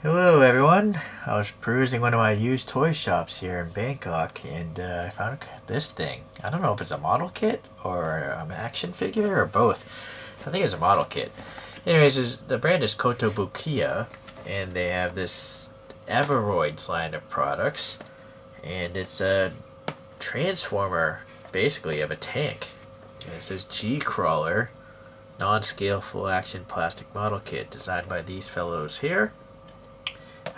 Hello everyone. I was perusing one of my used toy shops here in Bangkok and I found this thing. I don't know if it's a model kit or an action figure or both. I think it's a model kit. Anyways, the brand is Kotobukiya and they have this Evoroids line of products and it's a transformer basically of a tank. And it says G-Crawler non-scale full action plastic model kit designed by these fellows here.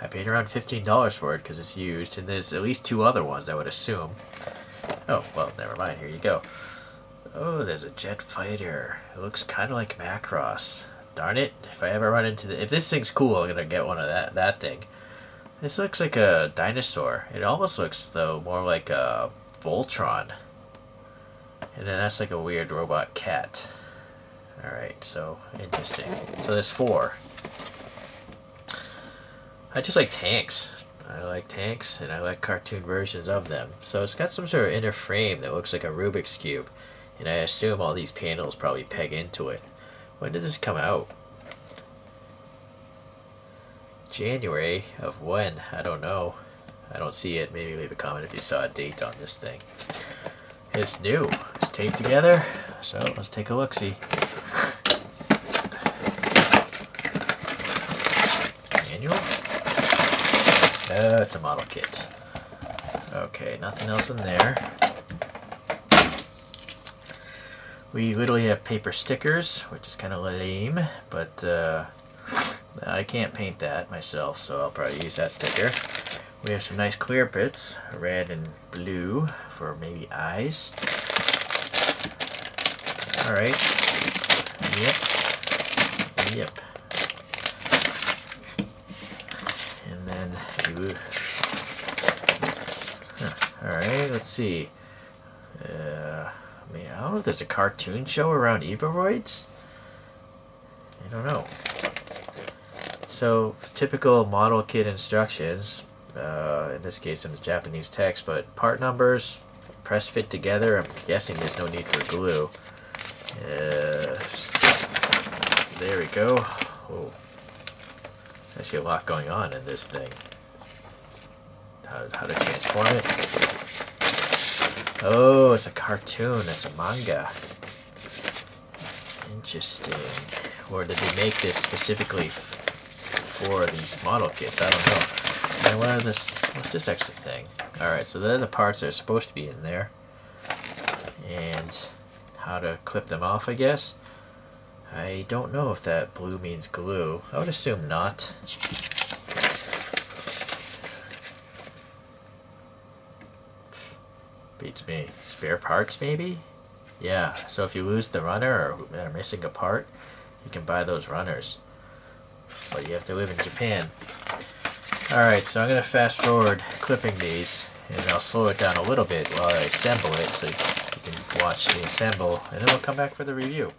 I paid around $15 for it because it's used, and there's at least two other ones I would assume. Oh, well, never mind, here you go. Oh, there's a jet fighter. It looks kind of like Macross. Darn it, if I ever run into if this thing's cool, I'm gonna get one of that thing. This looks like a dinosaur. It almost looks, though, more like a Voltron. And then that's like a weird robot cat. Alright, so, interesting. So there's four. I just like tanks. I like tanks, and I like cartoon versions of them. So it's got some sort of inner frame that looks like a Rubik's Cube. And I assume all these panels probably peg into it. When did this come out? January of when? I don't know. I don't see it. Maybe leave a comment if you saw a date on this thing. It's new. It's taped together. So let's take a look-see. Manual? It's a model kit. Okay, nothing else in there. We literally have paper stickers, which is kind of lame, but I can't paint that myself, so I'll probably use that sticker. We have some nice clear bits, red and blue for maybe eyes. Alright. Yep. And then, alright, let's see. I don't know if there's a cartoon show around Evoroids. I don't know. So, typical model kit instructions, in this case in the Japanese text, but part numbers, press fit together. I'm guessing there's no need for glue. There we go. Oh. There's actually a lot going on in this thing. How to transform it. Oh, it's a cartoon. It's a manga. Interesting. Or did they make this specifically for these model kits? I don't know. And what's this extra thing? Alright, so they're the parts that are supposed to be in there. And how to clip them off, I guess. I don't know if that blue means glue. I would assume not. Beats me. Spare parts, maybe? Yeah, so if you lose the runner or are missing a part, you can buy those runners. But you have to live in Japan. Alright, so I'm going to fast forward clipping these, and I'll slow it down a little bit while I assemble it so you can watch me assemble, and then we'll come back for the review.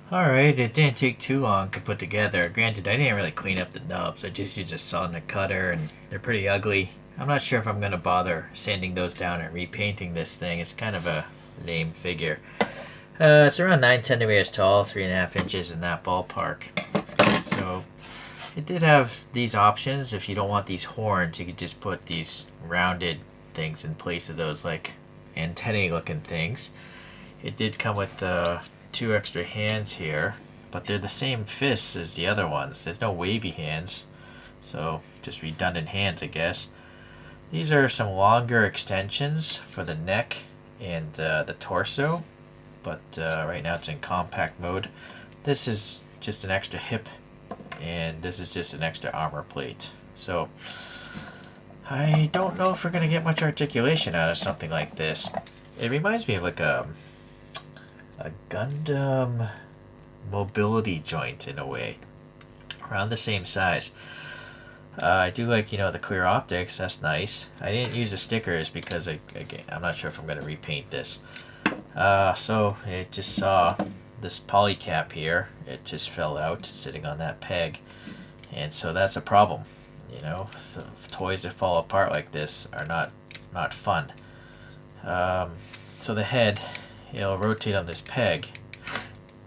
Alright, it didn't take too long to put together. Granted, I didn't really clean up the nubs. I just used a saw and a cutter, and they're pretty ugly. I'm not sure if I'm going to bother sanding those down and repainting this thing. It's kind of a lame figure. It's around 9 centimeters tall, 3.5 inches in that ballpark. So it did have these options. If you don't want these horns, you could just put these rounded things in place of those like antennae looking things. It did come with 2 extra hands here, but they're the same fists as the other ones. There's no wavy hands, so just redundant hands, I guess. These are some longer extensions for the neck and the torso, but right now it's in compact mode. This is just an extra hip, and this is just an extra armor plate. So I don't know if we're going to get much articulation out of something like this. It reminds me of like a Gundam mobility joint in a way, around the same size. I do like, the clear optics. That's nice. I didn't use the stickers because again, I'm not sure if I'm going to repaint this. So it just saw this poly cap here. It just fell out sitting on that peg, and so that's a problem. Toys that fall apart like this are not fun. So the head, it'll rotate on this peg,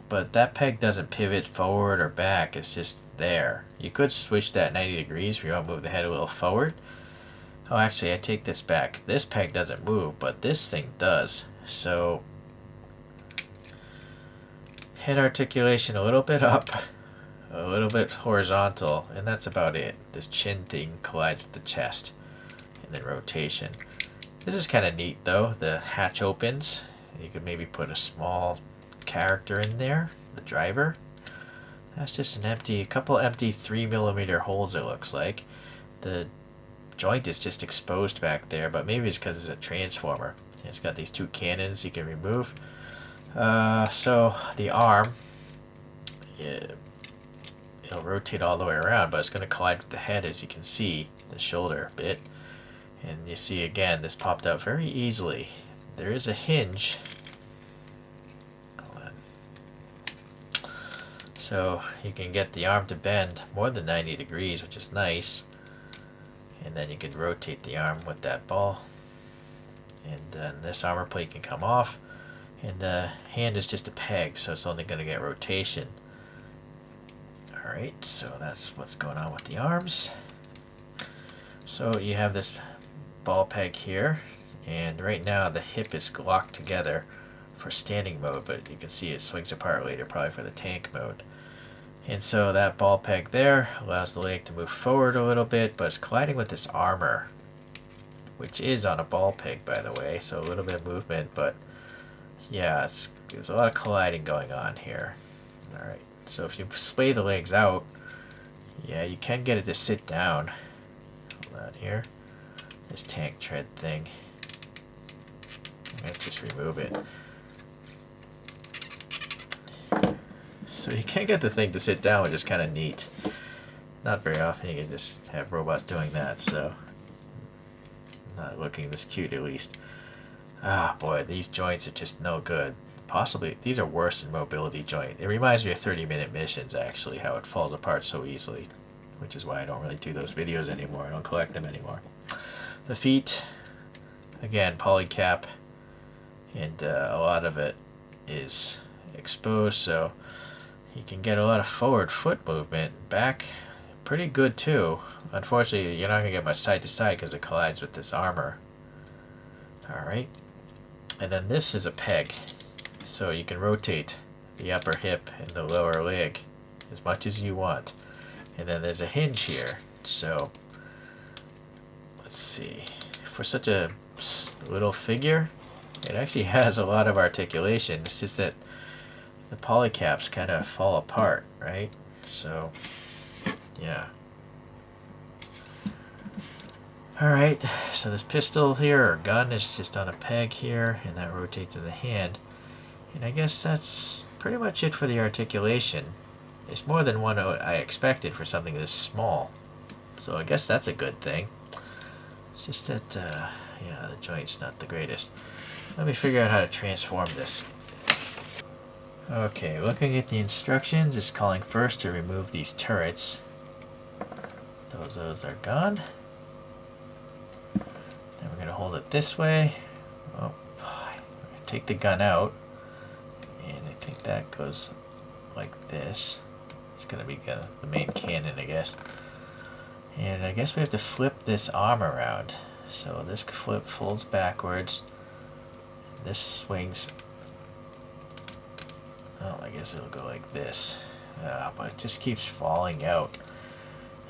but that peg doesn't pivot forward or back. It's just there. You could switch that 90 degrees if you want to move the head a little forward. Oh, actually, I take this back. This peg doesn't move, but this thing does. So head articulation a little bit up, a little bit horizontal, and that's about it. This chin thing collides with the chest, and then rotation. This is kind of neat though. The hatch opens. You could maybe put a small character in there, the driver. That's just a couple empty 3mm holes, it looks like. The joint is just exposed back there, but maybe it's because it's a transformer. It's got these 2 cannons you can remove. So the arm, it'll rotate all the way around, but it's going to collide with the head, as you can see, the shoulder bit. And you see again, this popped out very easily. There is a hinge. Hold on. So you can get the arm to bend more than 90 degrees, which is nice. And then you can rotate the arm with that ball. And then this armor plate can come off. And the hand is just a peg, so it's only going to get rotation. Alright, so that's what's going on with the arms. So you have this ball peg here, and right now the hip is locked together for standing mode, but you can see it swings apart later, probably for the tank mode. And so that ball peg there allows the leg to move forward a little bit, but it's colliding with this armor, which is on a ball peg, by the way, so a little bit of movement, but yeah, there's a lot of colliding going on here. Alright, so if you sway the legs out, yeah, you can get it to sit down. Hold on here. This tank tread thing. Let's just remove it. So you can get the thing to sit down, which is kind of neat. Not very often you can just have robots doing that, so not looking this cute at least. Ah boy, these joints are just no good. Possibly these are worse than mobility joint. It reminds me of 30-minute missions, actually, how it falls apart so easily, which is why I don't really do those videos anymore. I don't collect them anymore. The feet, again, polycap, and a lot of it is exposed, so you can get a lot of forward foot movement. Back, pretty good too. Unfortunately, you're not going to get much side to side because it collides with this armor. Alright, and then this is a peg, so you can rotate the upper hip and the lower leg as much as you want. And then there's a hinge here, so let's see, for such a little figure, it actually has a lot of articulation. It's just that the polycaps kind of fall apart, right? So, yeah. Alright, so this pistol here, or gun, is just on a peg here, and that rotates in the hand. And I guess that's pretty much it for the articulation. It's more than what I expected for something this small. So I guess that's a good thing. It's just that, yeah, the joint's not the greatest. Let me figure out how to transform this. Okay, looking at the instructions, it's calling first to remove these turrets. Those are gone. Then we're going to hold it this way. Oh, take the gun out. And I think that goes like this. It's going to be the main cannon, I guess. And I guess we have to flip this arm around. So this folds backwards. This swings. Oh, I guess it'll go like this. But it just keeps falling out.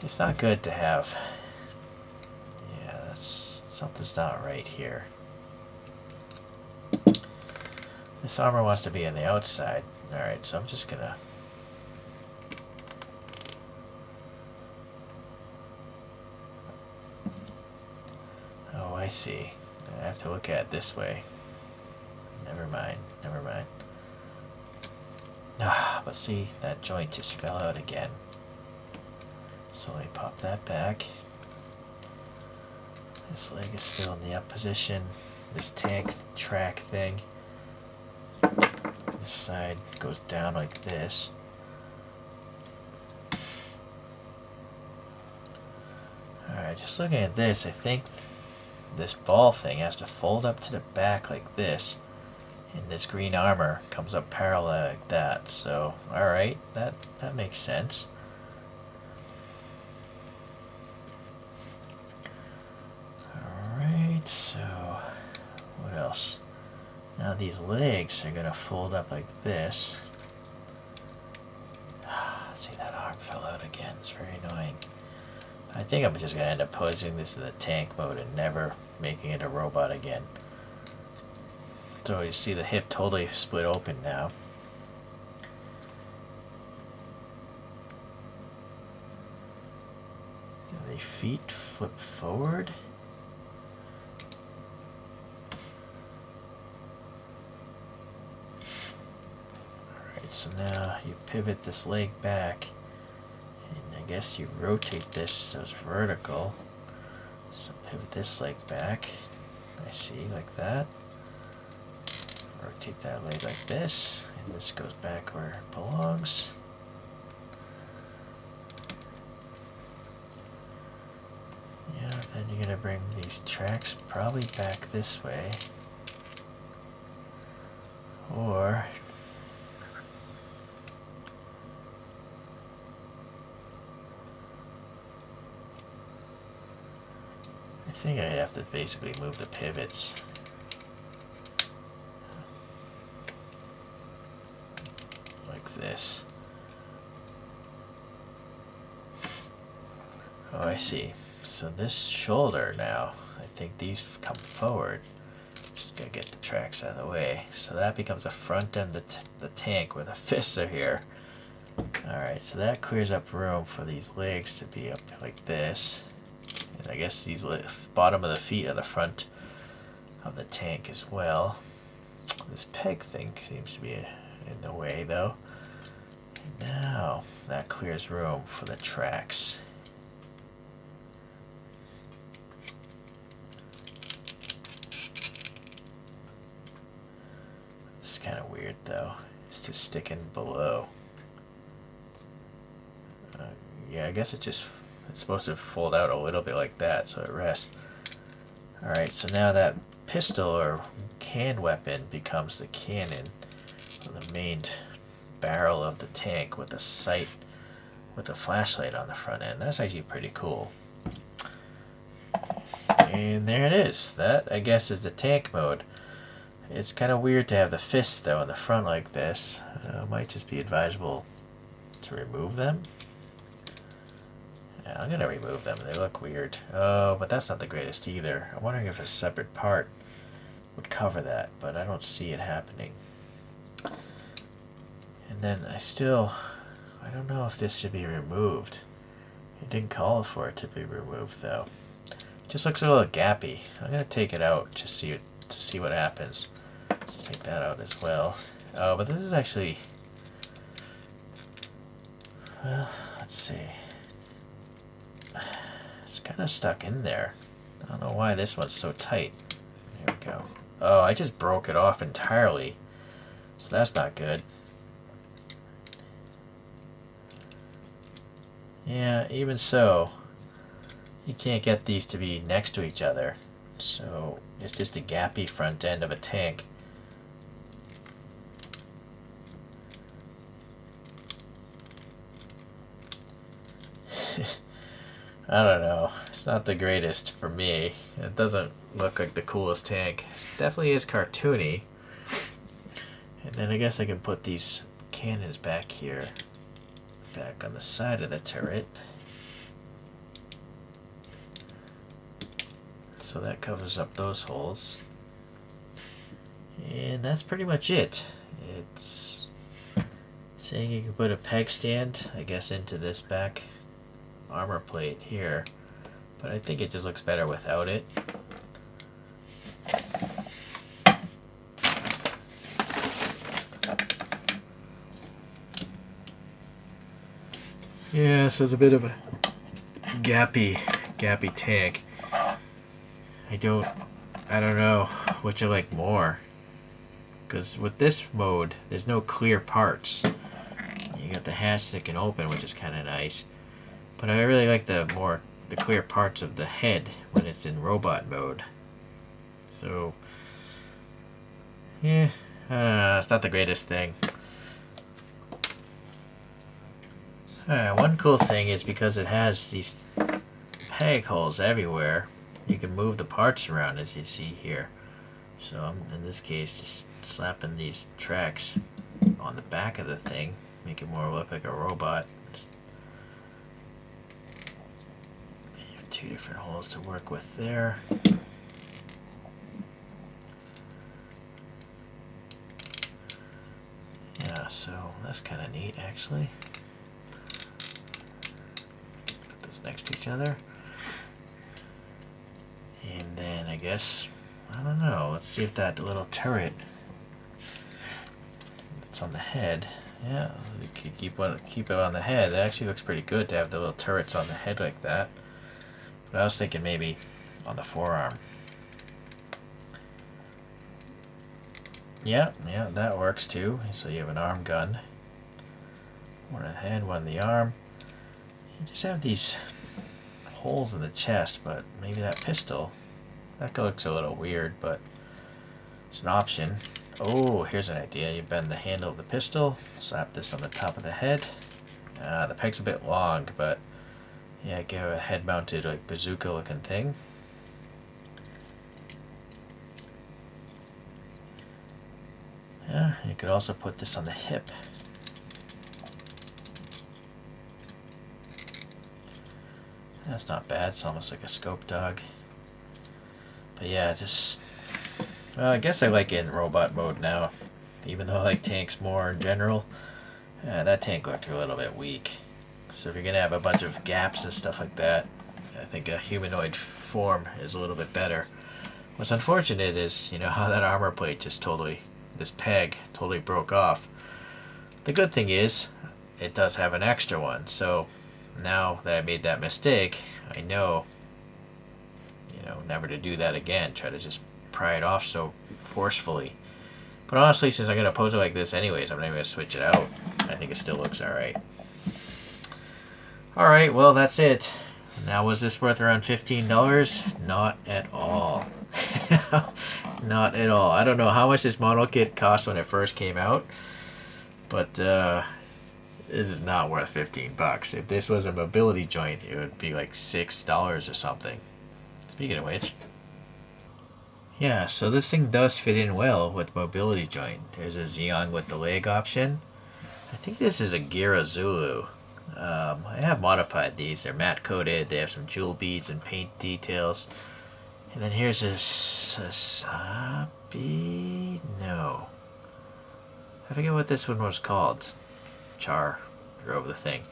It's not good to have. Yeah, something's not right here. This armor wants to be on the outside. Alright, so I'm just gonna... Oh, I see. I have to look at it this way. Never mind, never mind. Ah, but see, that joint just fell out again. So let me pop that back. This leg is still in the up position. This tank track thing. This side goes down like this. Alright, just looking at this, I think this ball thing has to fold up to the back like this. And this green armor comes up parallel like that. So, alright, that makes sense. Alright, so what else? Now these legs are gonna fold up like this. See, that arm fell out again. It's very annoying. I think I'm just gonna end up posing this in the tank mode and never making it a robot again. So you see the hip totally split open now. The feet flip forward. Alright, so now you pivot this leg back. And I guess you rotate this so it's vertical. So pivot this leg back. I see, like that. Rotate that leg like this, and this goes back where it belongs. Yeah, then you're gonna bring these tracks probably back this way. Or I think I have to basically move the pivots. This. Oh, I see. So this shoulder now, I think these come forward. Just gotta get the tracks out of the way. So that becomes the front end of the tank where the fists are here. Alright, so that clears up room for these legs to be up like this. And I guess these bottom of the feet are the front of the tank as well. This peg thing seems to be in the way though. Now that clears room for the tracks. It's kind of weird though. It's just sticking below. Yeah, I guess it's supposed to fold out a little bit like that so it rests. Alright, so now that pistol or hand weapon becomes the cannon, or the main barrel of the tank with a sight, with a flashlight on the front end. That's actually pretty cool. And there it is. That, I guess, is the tank mode. It's kind of weird to have the fists, though, in the front like this. It might just be advisable to remove them. Yeah, I'm going to remove them. They look weird. Oh, but that's not the greatest either. I'm wondering if a separate part would cover that, but I don't see it happening. And then I don't know if this should be removed. It didn't call for it to be removed though. It just looks a little gappy. I'm gonna take it out to see what happens. Let's take that out as well. Oh, but this is actually, well, let's see. It's kind of stuck in there. I don't know why this one's so tight. There we go. Oh, I just broke it off entirely. So that's not good. Yeah, even so, you can't get these to be next to each other. So it's just a gappy front end of a tank. I don't know. It's not the greatest for me. It doesn't look like the coolest tank. Definitely is cartoony. And then I guess I can put these cannons back here, back on the side of the turret. So that covers up those holes. And that's pretty much it. It's saying you can put a peg stand, I guess, into this back armor plate here, but I think it just looks better without it. Yeah, so it's a bit of a gappy tank. I don't know which I like more, because with this mode there's no clear parts. You got the hatch that can open, which is kind of nice, but I really like the clear parts of the head when it's in robot mode. So yeah, I don't know, it's not the greatest thing. One cool thing is because it has these peg holes everywhere, you can move the parts around, as you see here. So I'm, in this case, just slapping these tracks on the back of the thing, make it more look like a robot. You have two different holes to work with there. Yeah, so that's kind of neat, actually. Put those next to each other. And then I guess, I don't know, let's see if that little turret that's on the head, yeah, we could keep it on the head. It actually looks pretty good to have the little turrets on the head like that. But I was thinking maybe on the forearm. Yeah, that works too. So you have an arm gun. One in the head, one in the arm. You just have these holes in the chest, but maybe that pistol, that looks a little weird, but it's an option. Oh, here's an idea. You bend the handle of the pistol, slap this on the top of the head. The peg's a bit long, but yeah, give a head-mounted like bazooka-looking thing. Yeah, you could also put this on the hip. That's not bad. It's almost like a scope dog. But yeah, just, well, I guess I like it in robot mode now, even though I like tanks more in general. That tank looked a little bit weak. So if you're gonna have a bunch of gaps and stuff like that, I think a humanoid form is a little bit better. What's unfortunate is, you know, how that armor plate just totally, this peg totally broke off. The good thing is, it does have an extra one, so now that I made that mistake, I know, you know, never to do that again. Try to just pry it off so forcefully. But honestly, since I'm gonna pose it like this anyways, I'm not even gonna switch it out. I think it still looks alright. Alright, well, that's it. Now, was this worth around $15? Not at all. Not at all. I don't know how much this model kit cost when it first came out, but this is not worth 15 bucks. If this was a mobility joint, it would be like $6 or something. Speaking of which, yeah, so this thing does fit in well with mobility joint. There's a Xeon with the leg option. I think this is a Gira Zulu. I have modified these. They're matte coated. They have some jewel beads and paint details. And then here's a Sasabi. No, I forget what this one was called. Char drove the thing.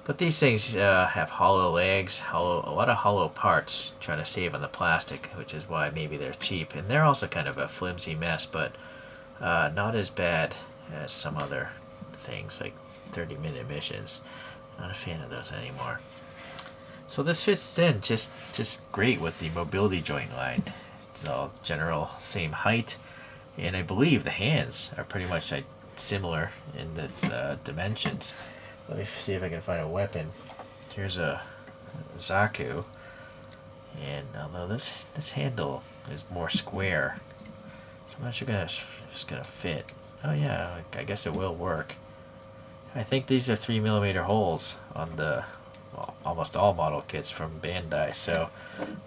But these things have hollow legs, a lot of hollow parts, trying to save on the plastic, which is why maybe they're cheap. And they're also kind of a flimsy mess, but not as bad as some other things like 30-minute missions. Not a fan of those anymore. So this fits in just great with the mobility joint line. It's all general same height, and I believe the hands are pretty much like similar in its dimensions. Let me see if I can find a weapon here's a Zaku, and although this handle is more square, so I'm not sure if it's gonna fit. Oh yeah, I guess it will work. I think these are 3mm holes on the almost all model kits from Bandai, so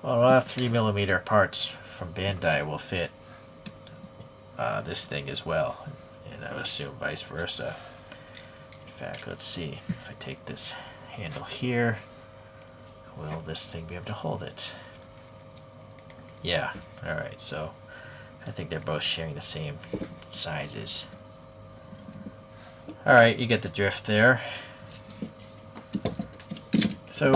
a lot of 3mm parts from Bandai will fit this thing as well, and I would assume vice versa. In fact, let's see if I take this handle here, will this thing be able to hold it? Yeah, alright, so I think they're both sharing the same sizes. Alright, you get the drift there. So